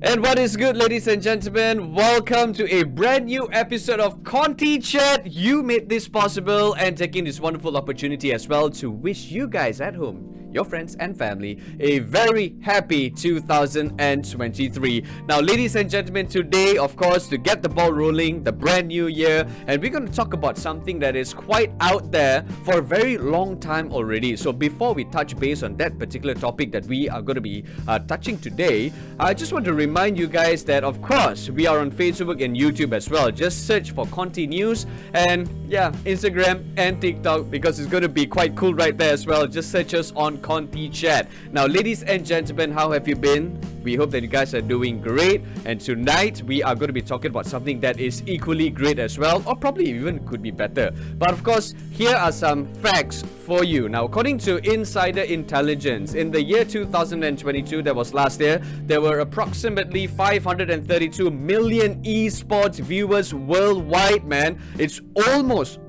And what is good, ladies and gentlemen? Welcome to a brand new episode of Conty Chat. You made this possible, and taking this wonderful opportunity as well to wish you guys at home, your friends and family, a very happy 2023. Now, ladies and gentlemen, today, of course, to get the ball rolling, the brand new year, and we're going to talk about something that is quite out there for a very long time already. So before we touch base on that particular topic that we are going to be touching today, I just want to remind you guys that, of course, we are on Facebook and YouTube as well. Just search for ContyNews, and yeah, Instagram and TikTok, because it's going to be quite cool right there as well. Just search us on Conty Chat. Now, ladies and gentlemen, how have you been? We hope that you guys are doing great, and tonight we are going to be talking about something that is equally great as well, or probably even could be better. But of course, here are some facts for you. Now, according to Insider Intelligence, in the year 2022, that was last year, there were approximately 532 million esports viewers worldwide, man. It's almost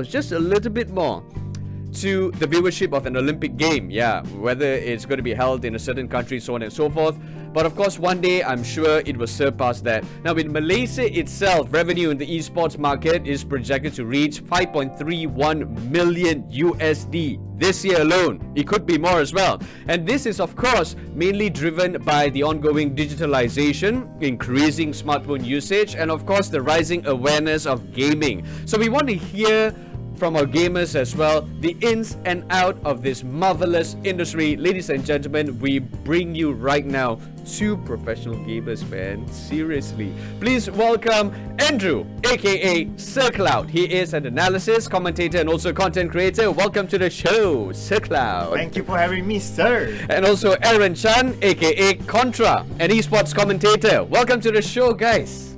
just a little bit more to the viewership of an Olympic game, whether it's going to be held in a certain country, so on and so forth. But of course, one day I'm sure it will surpass that. Now, in Malaysia itself, revenue in the esports market is projected to reach 5.31 million USD this year alone. It could be more as well. And this is, of course, mainly driven by the ongoing digitalization, increasing smartphone usage, and of course, the rising awareness of gaming. So we want to hear from our gamers as well, the ins and out of this marvelous industry. Ladies and gentlemen, we bring you right now two professional gamers, man. Seriously. Please welcome Andrew, aka SirCloud. He is an analysis, commentator, and also content creator. Welcome to the show, SirCloud. Thank you for having me, sir. And also Aaron Chan, aka Contra, an esports commentator. Welcome to the show, guys.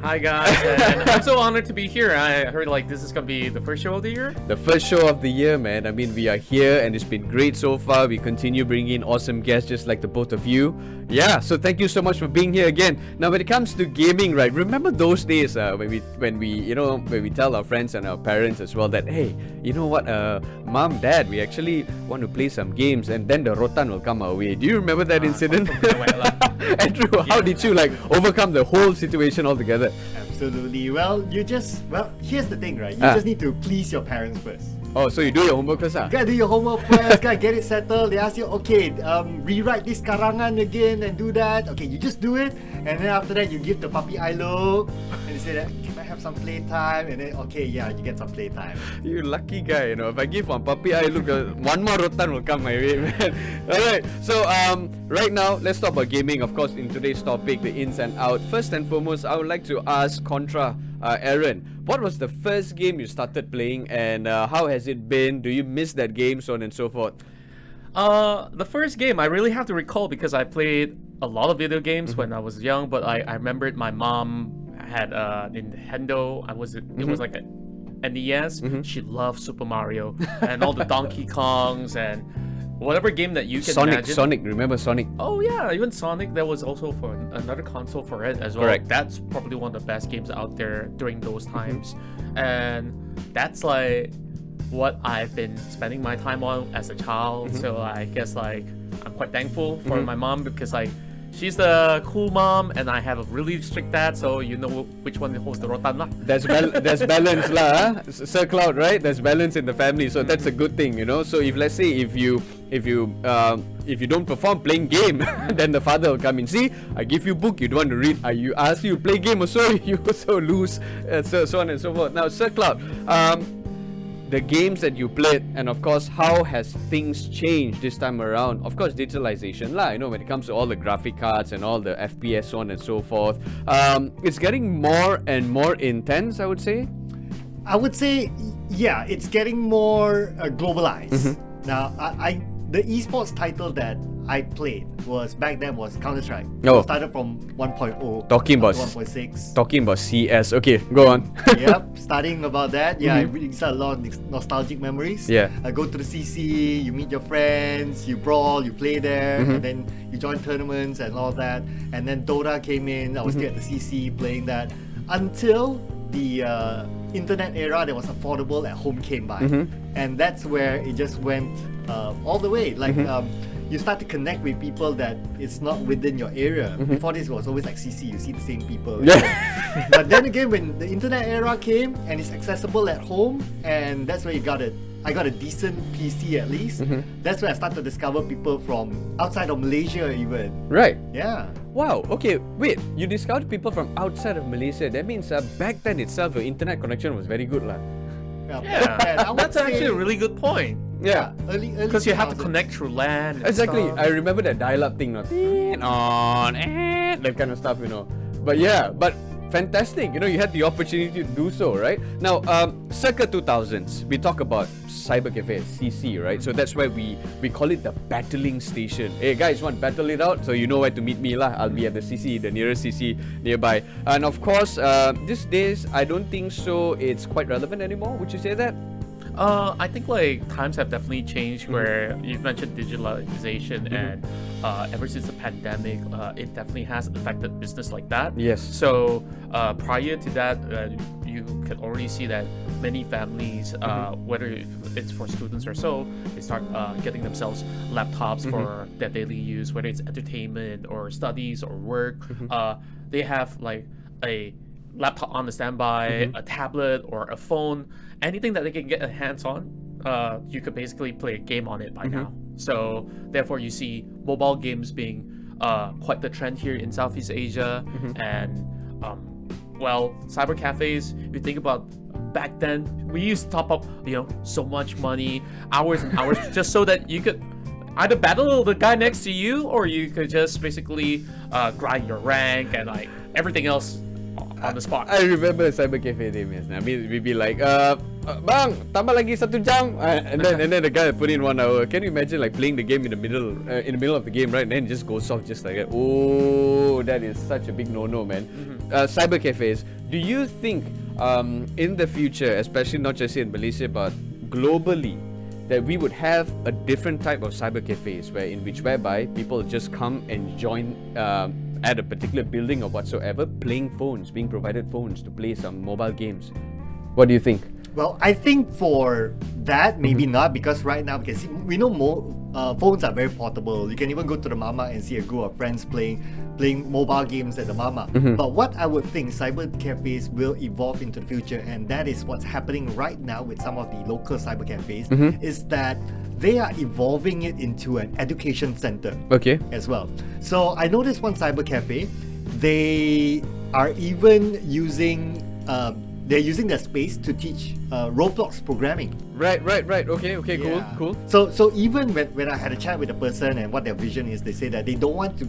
Hi guys, and I'm so honored to be here. I heard this is gonna be the first show of the year. The first show of the year, man. I mean, we are here and it's been great so far. We continue bringing in awesome guests just like the both of you. Yeah, so thank you so much for being here again. Now, when it comes to gaming, right? Remember those days when we tell our friends and our parents as well that, hey, you know what, mom, dad, we actually want to play some games, and then the rotan will come our way. Do you remember that incident? Andrew, how did you overcome the whole situation altogether? Absolutely. Well, here's the thing, right? You just need to please your parents first. Oh, so you do your homework first, You gotta do your homework first, gotta get it settled. They ask you, okay, rewrite this karangan again and do that. Okay, you just do it, and then after that you give the puppy eye look, and you say that, can I have some playtime? And then, okay, yeah, you get some playtime. You lucky guy, you know. If I give one puppy eye look, one more rotan will come my way, man. Alright, so right now, let's talk about gaming. Of course, in today's topic, the ins and out. First and foremost, I would like to ask Contra, Aaron, what was the first game you started playing, and how has it been? Do you miss that game, so on and so forth? The first game I really have to recall because I played a lot of video games when I was young, but I remembered my mom had a Nintendo. It was like a NES. She loved Super Mario and all the Donkey Kongs and whatever game that you can imagine. Sonic, remember Sonic? Oh yeah, even Sonic. There was also for another console for it as well. Correct. That's probably one of the best games out there during those times, and that's like what I've been spending my time on as a child. So I guess I'm quite thankful for my mom, because she's the cool mom and I have a really strict dad, so you know which one holds the rotan lah. There's balance lah, SirCloud, right? There's balance in the family, so that's a good thing, you know. So if let's say if you don't perform playing game, then the father will come in. See, I give you book, you don't want to read. You ask you play game also, you also lose, so on and so forth. Now, SirCloud, the games that you played, and of course, how has things changed this time around? Of course, digitalization lah, you know, when it comes to all the graphic cards and all the FPS, so on and so forth. It's getting more and more intense, I would say. I would say, yeah, it's getting more globalized. Now, the esports title that I played back then was Counter-Strike. Oh. It started from 1.0 Talking about 1.6. Talking about CS. Okay, go on. Yep, starting about that. Yeah, it brings a lot of nostalgic memories. Yeah. I go to the CC, you meet your friends, you brawl, you play there, and then you join tournaments and all that. And then Dota came in, I was still at the CC playing that until the internet era that was affordable at home came by. And that's where it just went all the way. you start to connect with people that it's not within your area. Before this, it was always like CC, you see the same people. Yeah. But then again, when the internet era came and it's accessible at home, and that's where I got a decent PC at least. That's where I started to discover people from outside of Malaysia even. Right. Yeah. Wow, okay, wait, you discovered people from outside of Malaysia. That means back then itself, your internet connection was very good lah. Yeah, that's actually a really good point. Yeah. Early Because you have to 2000s. connect through LAN. and Exactly. stuff. I remember that dial-up thing, no? That kind of stuff, you know. But yeah, but fantastic. You know, you had the opportunity to do so, right? Now, circa 2000s, we talk about cyber cafe, CC, right? So that's why we call it the battling station. Hey guys, want to battle it out? So you know where to meet me lah. I'll be at the CC, the nearest CC nearby. And of course, these days, I don't think so. It's quite relevant anymore. Would you say that? I think like times have definitely changed where you've mentioned digitalization and ever since the pandemic, it definitely has affected business like that. Yes. So prior to that, you can already see that many families, whether if it's for students or so, they start getting themselves laptops for their daily use, whether it's entertainment or studies or work. They have like a laptop on the standby, a tablet or a phone, anything that they can get their hands on, you could basically play a game on it by now. So therefore you see mobile games being quite the trend here in Southeast Asia. And well, cyber cafes, you think about back then, we used to top up, so much money, hours and hours, just so that you could either battle the guy next to you, or you could just basically grind your rank and like everything else on the spot. I remember cyber cafe days. I mean, we'd be like, bang, tambah lagi 1 jam, and then the guy would put in 1 hour. Can you imagine like playing the game in the middle of the game, right? And then it just goes off just like that. Oh, that is such a big no-no, man. Cyber cafes. Do you think in the future, especially not just here in Malaysia but globally, that we would have a different type of cyber cafes whereby people just come and join at a particular building or whatsoever, being provided phones to play some mobile games? What do you think? Well, I think for that, maybe not, because right now we know phones are very portable. You can even go to the mama and see a group of friends playing mobile games at the mama. But what I would think cyber cafes will evolve into the future, and that is what's happening right now with some of the local cyber cafes, is that they are evolving it into an education center. Okay. As well. So I noticed one cyber cafe, they are even using they're using their space to teach Roblox programming. Right. Okay, Yeah. cool. So even when I had a chat with a person and what their vision is, they say that they don't want to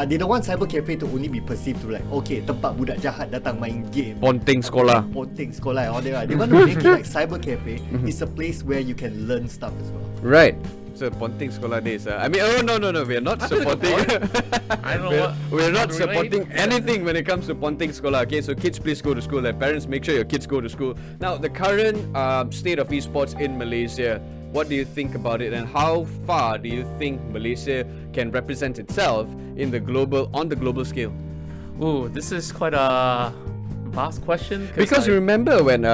they don't want cyber cafe to only be perceived to like, okay, tempat budak jahat datang main game, Ponting sekolah. Ponting sekolah and all that. They want to make it like cyber cafe is a place where you can learn stuff as well. Right. So Ponting sekolah days. I mean, no, we are not supporting. I don't know We're not relate. supporting anything when it comes to Ponting sekolah. Okay, so kids, please go to school. And parents, make sure your kids go to school. Now, the current state of esports in Malaysia, what do you think about it, and how far do you think Malaysia can represent itself on the global scale? Ooh, this is quite a vast question. Because remember when,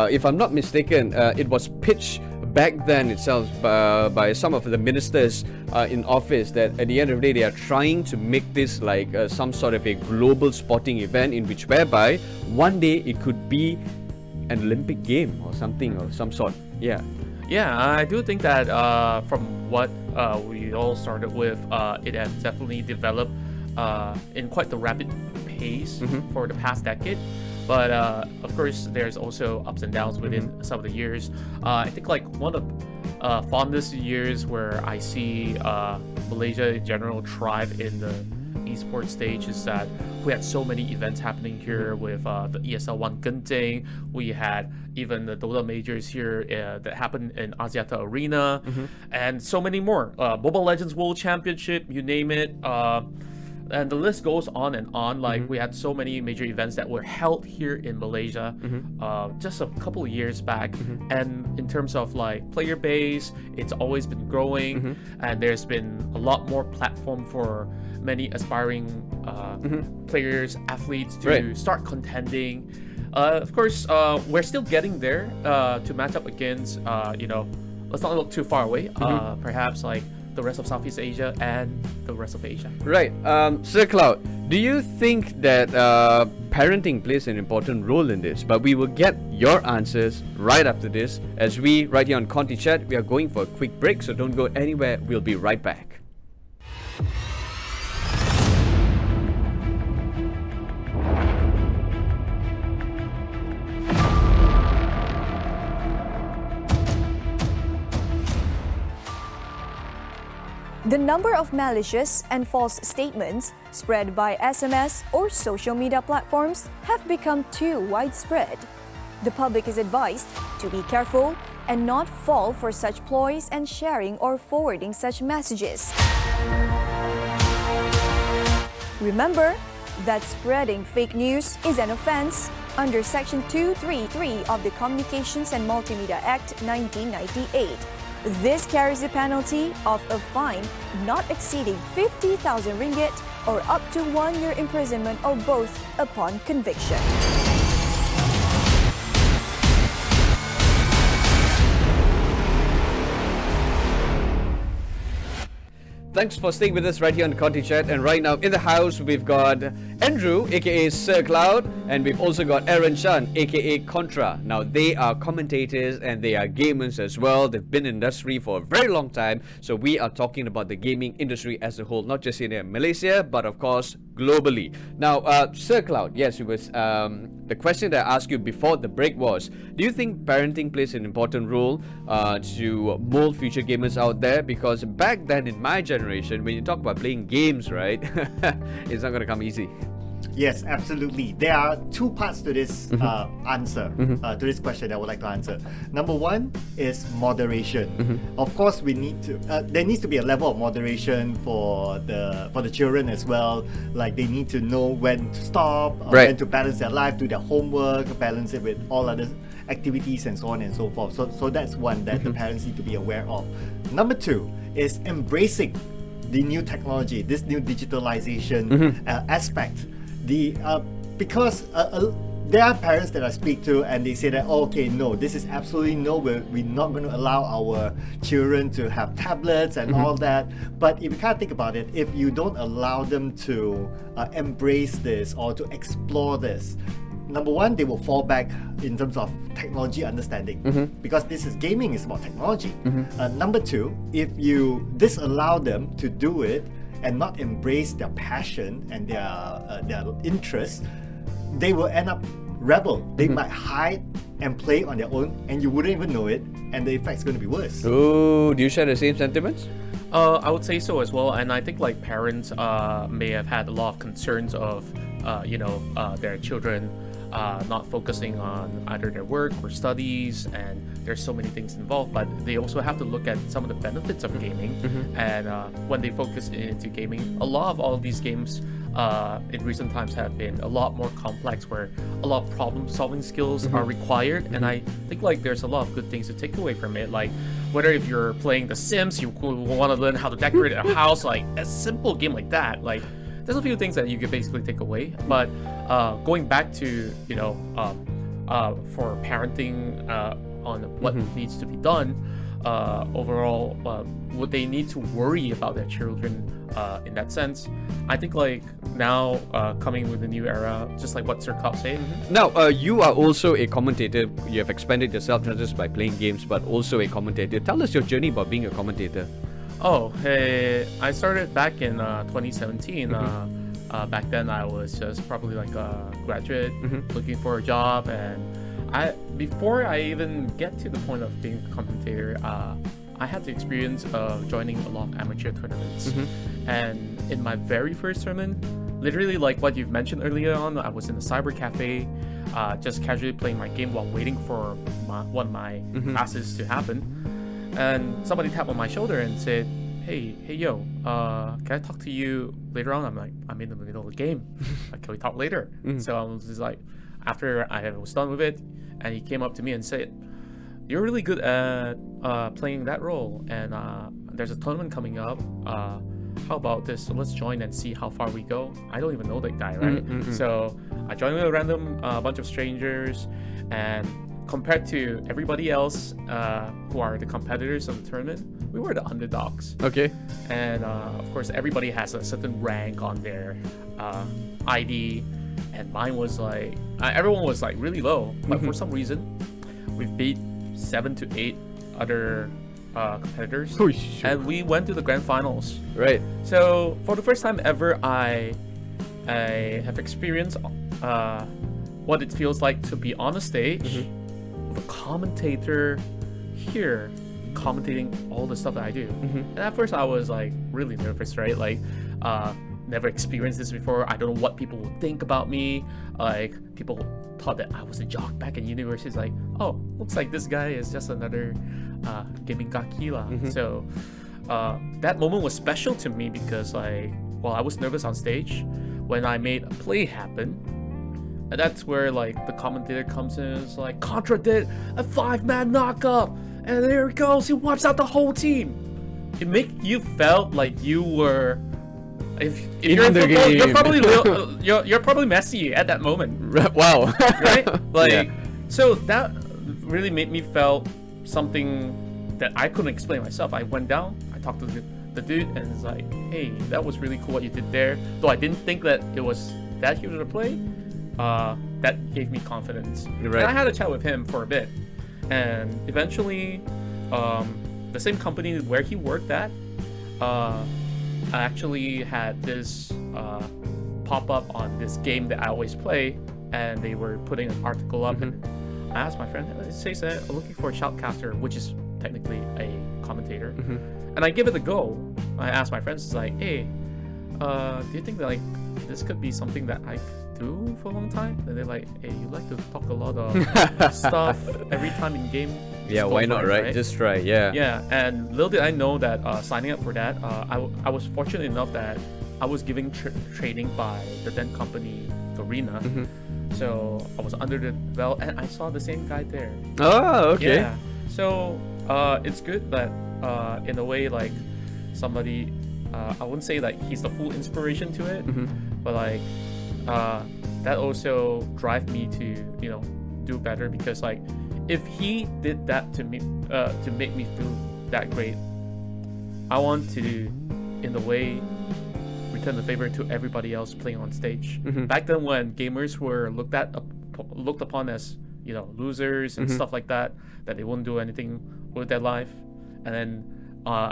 if I'm not mistaken, it was pitched back then itself by some of the ministers in office that at the end of the day they are trying to make this like some sort of a global sporting event whereby one day it could be an Olympic game or something of some sort. Yeah, I do think that from what we all started with, it has definitely developed in quite the rapid pace for the past decade. But of course, there's also ups and downs within some of the years. I think like one of fondest years where I see Malaysia in general thrive in the esports stage is that we had so many events happening here with the ESL 1 Conty. We had even the Dota majors here that happened in Axiata Arena, and so many more. Mobile Legends World Championship, you name it. And the list goes on and on. Like we had so many major events that were held here in Malaysia just a couple of years back. And in terms of like player base, it's always been growing, and there's been a lot more platform for many aspiring players, athletes to start contending. Of course, we're still getting there to match up against, let's not look too far away. Perhaps like the rest of Southeast Asia and the rest of Asia. Right. Sir Cloud, do you think that parenting plays an important role in this? But we will get your answers right after this. As we, right here on Conty Chat, we are going for a quick break, so don't go anywhere. We'll be right back. The number of malicious and false statements spread by SMS or social media platforms have become too widespread. The public is advised to be careful and not fall for such ploys and sharing or forwarding such messages. Remember that spreading fake news is an offense under Section 233 of the Communications and Multimedia Act 1998. This carries the penalty of a fine not exceeding 50,000 ringgit or up to 1 year imprisonment or both upon conviction. Thanks for staying with us right here on Conty Chat. And right now in the house, we've got Andrew, aka Sir Cloud, and we've also got Aaron Chan, aka Contra. Now, they are commentators and they are gamers as well. They've been in the industry for a very long time. So we are talking about the gaming industry as a whole, not just in Malaysia, but of course, globally. Now, Sir Cloud, yes, it was the question that I asked you before the break was, do you think parenting plays an important role to mold future gamers out there? Because back then in my generation, when you talk about playing games, right, it's not going to come easy. Yes, absolutely. There are two parts to this answer, to this question that I would like to answer. Number one is moderation. Of course, we need to. There needs to be a level of moderation for the children as well. Like they need to know when to stop, Right. when to balance their life, do their homework, balance it with all other activities and so on and so forth. So that's one that the parents need to be aware of. Number two is embracing the new technology, this new digitalization aspect. Because there are parents that I speak to and they say that, oh, okay, no, this is absolutely no, we're not going to allow our children to have tablets and all that. But if you kind of think about it, if you don't allow them to embrace this or to explore this, number one, they will fall back in terms of technology understanding because this is gaming is about technology. Number two, if you disallow them to do it and not embrace their passion and their interests, they will end up rebel. They might hide and play on their own, and you wouldn't even know it, and the effect's going to be worse. Oh, do you share the same sentiments? I would say so as well, and I think like parents may have had a lot of concerns of their children not focusing on either their work or studies, and there's so many things involved, but they also have to look at some of the benefits of gaming. And when they focus into gaming, a lot of all of these games in recent times have been a lot more complex, where a lot of problem solving skills are required, and I think like there's a lot of good things to take away from it. Like whether if you're playing The Sims, you want to learn how to decorate a house, like a simple game like that, like there's a few things that you could basically take away. But going back to for parenting on what needs to be done overall, would they need to worry about their children in that sense? I think like now coming with the new era, just like what Sir Cloud said. Now, you are also a commentator. You have expanded yourself not just by playing games, but also a commentator. Tell us your journey about being a commentator. Oh, hey, I started back in 2017. Back then, I was just probably like a graduate looking for a job, and before I even get to the point of being a commentator, I had the experience of joining a lot of amateur tournaments. And in my very first tournament, literally like what you've mentioned earlier on, I was in a cyber cafe, just casually playing my game while waiting for one of my classes to happen. And somebody tapped on my shoulder and said, hey yo, can I talk to you later on? I'm like, I'm in the middle of the game. Like, can we talk later? So I was just like, after I was done with it, and he came up to me and said, you're really good at playing that role, and there's a tournament coming up. How about this? So let's join and see how far we go. I don't even know that guy, right? So I joined with a random bunch of strangers, and compared to everybody else who are the competitors of the tournament, we were the underdogs. Okay. And of course, everybody has a certain rank on their ID, and mine was like everyone was like really low. But for some reason, we've beat 7 to 8 other competitors, and we went to the grand finals. Right. So for the first time ever, I have experienced what it feels like to be on a stage with a commentator here commentating all the stuff that I do. And at first I was like really nervous, right? Like never experienced this before. I don't know what people would think about me. Like people thought that I was a jock back in university. It's like, oh, looks like this guy is just another gaming kaki lah. So that moment was special to me because like, well, I was nervous on stage. When I made a play happen, and that's where like the commentator comes in and is like, Contra did a 5-man knockup, and there he goes, he wipes out the whole team. It make you felt like you were, if you're in football, you're probably Messi at that moment. Wow. Right? Like, Yeah. so that really made me felt something that I couldn't explain myself. I went down, I talked to the dude, and it's like, hey, that was really cool what you did there. Though I didn't think that it was that huge of a play, that gave me confidence. Right. And I had a chat with him for a bit, and eventually, the same company where he worked at, I actually had this pop up on this game that I always play, and they were putting an article up, and I asked my friend, it says that I'm looking for a shoutcaster, which is technically a commentator, and I give it a go. I asked my friends, it's like, hey, do you think that like this could be something that I could do for a long time? And they're like, hey, you like to talk a lot of stuff every time in game. Yeah, Just why go for not, it, right? Just try, yeah. Yeah, and little did I know that signing up for that, I was fortunate enough that I was giving training by the then company, Arena. So I was under the belt, and I saw the same guy there. Oh, okay. Yeah. So it's good that in a way, like somebody, I wouldn't say like he's the full inspiration to it, but like that also drive me to do better, because like if he did that to me to make me feel that great, I want to in a way return the favor to everybody else playing on stage. Back then when gamers were looked upon as losers and stuff like that they wouldn't do anything with their life, and then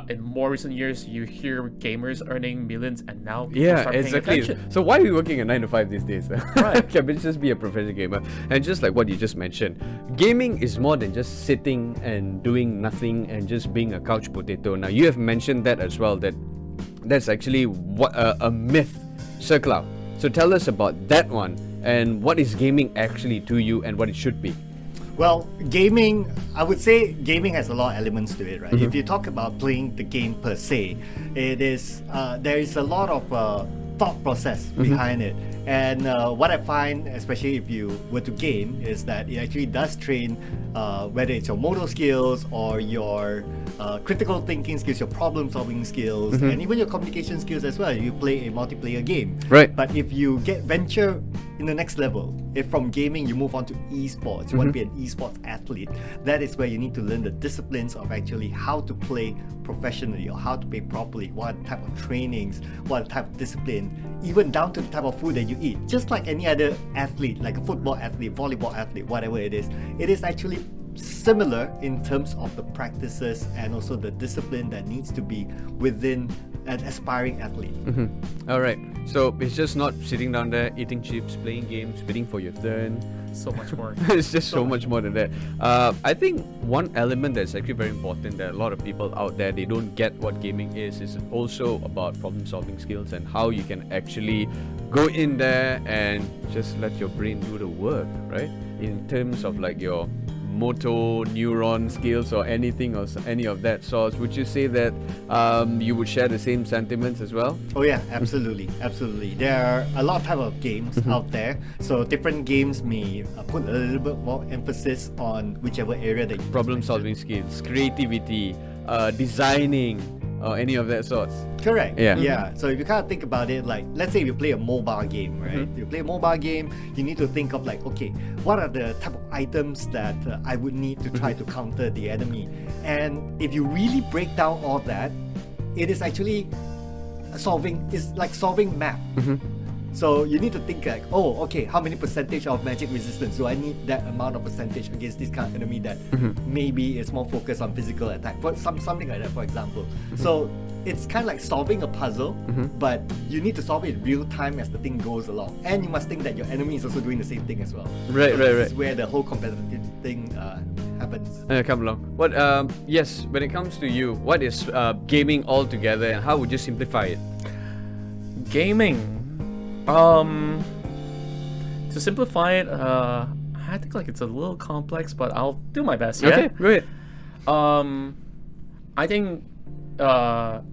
in more recent years you hear gamers earning millions, and now people start paying exactly. attention. So why are we working a 9 to 5 these days? Right. Can we just be a professional gamer? And just like what you just mentioned, gaming is more than just sitting and doing nothing and just being a couch potato. Now you have mentioned that as well, that's actually what a myth, Sir Cloud. So tell us about that one, and what is gaming actually to you and what it should be. Well, gaming, I would say gaming has a lot of elements to it, right? If you talk about playing the game per se, it is there is a lot of thought process behind it. And what I find, especially if you were to game, is that it actually does train whether it's your motor skills or your critical thinking skills, your problem solving skills, and even your communication skills as well. You play a multiplayer game. Right. But if you venture in the next level, if from gaming you move on to esports, you want to be an esports athlete, that is where you need to learn the disciplines of actually how to play professionally or how to play properly, what type of trainings, what type of discipline, even down to the type of food that you eat. Just like any other athlete, like a football athlete, volleyball athlete, whatever it is actually similar in terms of the practices and also the discipline that needs to be within an aspiring athlete. All right. So it's just not sitting down there, eating chips, playing games, waiting for your turn. So much more. It's just so much more than that. I think one element that's actually very important that a lot of people out there, they don't get what gaming is also about problem solving skills and how you can actually go in there and just let your brain do the work, right? In terms of like your motor neuron skills or anything or any of that sort. Would you say that you would share the same sentiments as well? Oh yeah, absolutely. There are a lot of type of games out there, so different games may put a little bit more emphasis on whichever area that you Problem solving skills, creativity, designing, or any of that sorts. Correct. Yeah. Yeah. So if you kind of think about it, like let's say you play a mobile game, right? You play a mobile game, you need to think of like, okay, what are the type of items that I would need to try to counter the enemy? And if you really break down all that, it is actually it's like solving math. So you need to think like, oh, okay, how many percentage of magic resistance do I need that amount of percentage against this kind of enemy that maybe is more focused on physical attack, for something like that, for example. So it's kind of like solving a puzzle, but you need to solve it in real time as the thing goes along, and you must think that your enemy is also doing the same thing as well. Right. This is where the whole competitive thing happens. Come along. What? Yes. When it comes to you, what is gaming altogether, and how would you simplify it? Gaming. To simplify it, I think like it's a little complex, but I'll do my best. Yeah. Okay. Go ahead. I think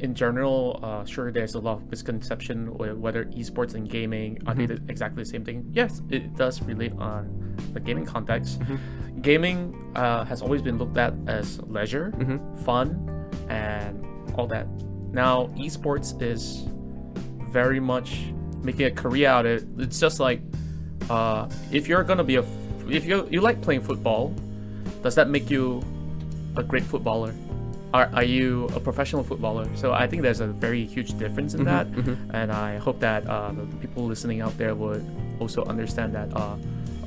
in general, sure, there's a lot of misconception with whether esports and gaming are they exactly the same thing. Yes, it does relate on the gaming context. Gaming has always been looked at as leisure, fun, and all that. Now, esports is very much making a career out of it. It's just like if you're gonna be if you like playing football, does that make you a great footballer? Are you a professional footballer? So I think there's a very huge difference in that, and I hope that the people listening out there would also understand that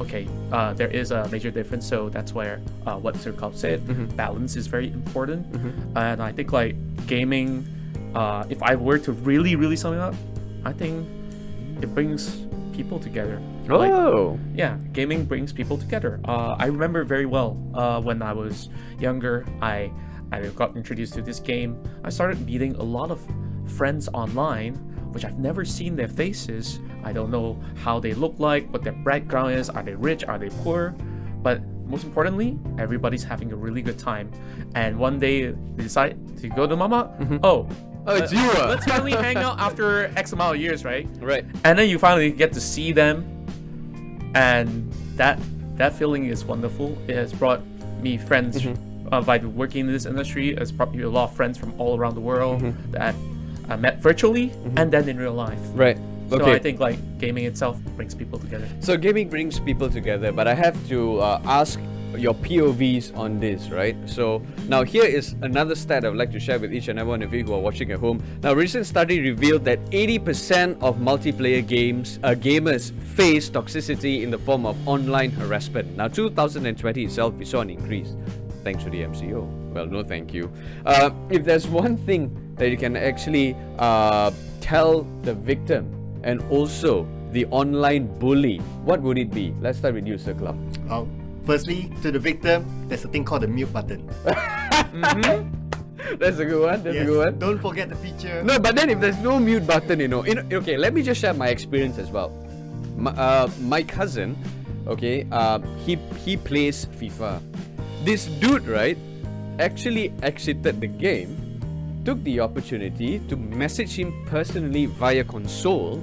okay, there is a major difference. So that's where what Sir Cup said, balance is very important. And I think like gaming, if I were to really sum it up, I think it brings people together. Oh. Yeah, gaming brings people together. I remember very well when I was younger, I got introduced to this game. I started meeting a lot of friends online, which I've never seen their faces. I don't know how they look like, what their background is. Are they rich? Are they poor? But most importantly, everybody's having a really good time. And one day they decide to go to Mama. Oh, it's you. Let's finally hang out after X amount of years, right? Right. And then you finally get to see them, and that feeling is wonderful. It has brought me friends by working in this industry. It's brought me a lot of friends from all around the world that I met virtually and then in real life. Right. So Okay. I think like gaming itself brings people together. So gaming brings people together, but I have to ask your POVs on this, right? So now here is another stat I would like to share with each and every one of you who are watching at home. Now, a recent study revealed that 80% of multiplayer gamers face toxicity in the form of online harassment. Now, 2020 itself, we saw an increase. Thanks to the MCO. Well, no thank you. If there's one thing that you can actually tell the victim and also the online bully, what would it be? Let's start with you, Sir Club. Firstly, to the victim, there's a thing called the mute button. That's a good one. That's a good one. Don't forget the feature. No, but then if there's no mute button, okay, let me just share my experience as well. My cousin, okay, he plays FIFA. This dude, right, actually exited the game, took the opportunity to message him personally via console,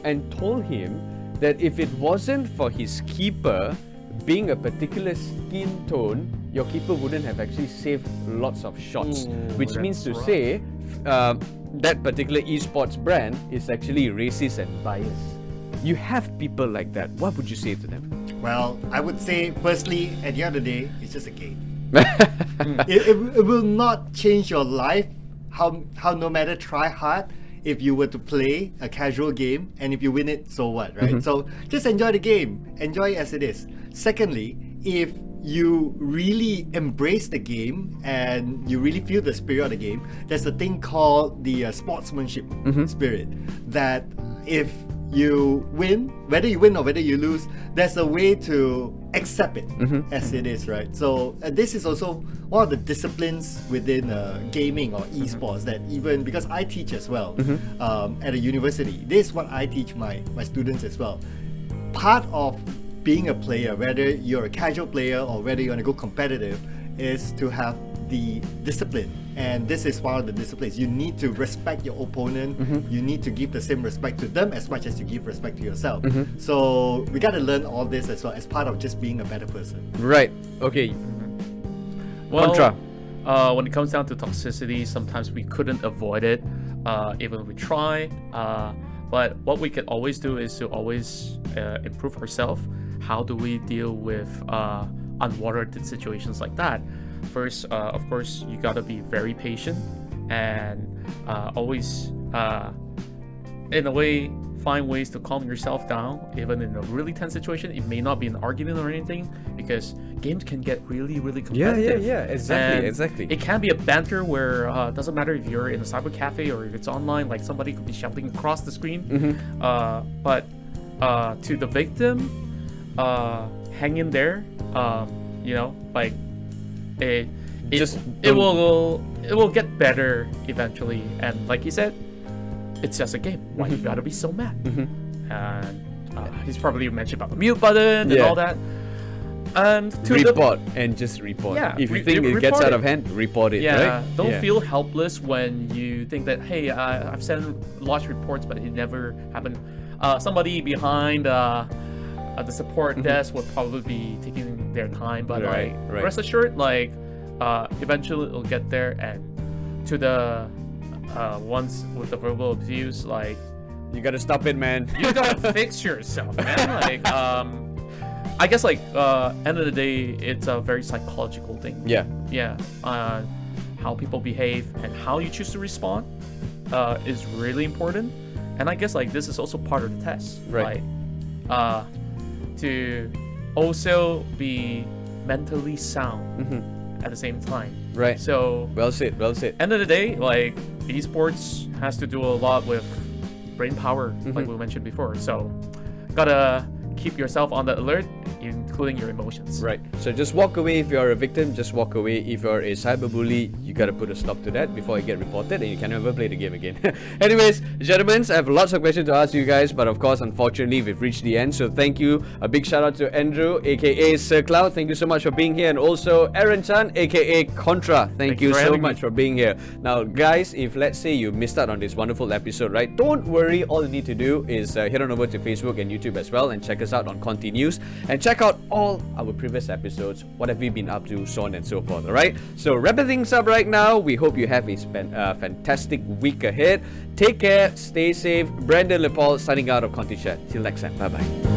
and told him that if it wasn't for his keeper being a particular skin tone, your keeper wouldn't have actually saved lots of shots. Which means to say, that particular esports brand is actually racist and biased. You have people like that. What would you say to them? Well, I would say, firstly, at the end of the day, it's just a game. it will not change your life, how no matter try hard, if you were to play a casual game, and if you win it, so what, right? So just enjoy the game, enjoy it as it is. Secondly, if you really embrace the game and you really feel the spirit of the game, there's a thing called the sportsmanship spirit, that if you win, whether you win or whether you lose, there's a way to accept it as it is, right? So this is also one of the disciplines within gaming or esports that even, because I teach as well at a university, this is what I teach my students as well. Part of being a player, whether you're a casual player or whether you want to go competitive, is to have the discipline. And this is one of the disciplines. You need to respect your opponent. You need to give the same respect to them as much as you give respect to yourself. So we got to learn all this as well as part of just being a better person. Right. Okay. Well, Contra. when it comes down to toxicity, sometimes we couldn't avoid it, even if we try. But what we can always do is to always improve ourselves. How do we deal with unwarranted situations like that? First, of course, you gotta be very patient and always, in a way, find ways to calm yourself down, even in a really tense situation. It may not be an argument or anything, because games can get really, really competitive. Yeah, exactly, And exactly. It can be a banter where it doesn't matter if you're in a cyber cafe or if it's online, like somebody could be shouting across the screen. But to the victim, hang in there. Like it Just it will get better eventually. And like you said, it's just a game. Why you gotta be so mad? And he's probably mentioned about the mute button and Yeah. all that. And to report and just report. Yeah, If you think it gets report out it. of hand, report it. yeah, Right? don't Yeah. feel helpless when you think that, hey, I've sent large reports, but it never happened. Somebody behind the support desk would probably be taking their time, but Right, right. rest assured, eventually it'll get there. And to the ones with the verbal abuse, You gotta stop it, man. you gotta fix yourself, man. I guess end of the day, it's a very psychological thing. Yeah. How people behave and how you choose to respond is really important. And I guess this is also part of the test, Right. to also be mentally sound at the same time. Right. So Well said. Well said. end of the day, esports has to do a lot with brain power, like we mentioned before. So gotta keep yourself on the alert, including your emotions. Right. So just walk away if you're a victim. Just walk away if you're a cyberbully. You gotta put a stop to that before you get reported, and you can never play the game again. Anyways, gentlemen, I have lots of questions to ask you guys, but of course, unfortunately, we've reached the end. So thank you. A big shout out to Andrew, aka Sir Cloud. Thank you so much for being here, and also Aaron Chan, aka Contra. Thank you for so having much me. for being here. Now, guys, if let's say you missed out on this wonderful episode, right? Don't worry. All you need to do is head on over to Facebook and YouTube as well, and check us out on ContyNews, and check out all our previous episodes. What have we been up to, so on and so forth. All right. So wrapping things up right now. We hope you have a fantastic week ahead. Take care. Stay safe. Brandon Lepal signing out of Conty Chat. Till next time. Bye bye.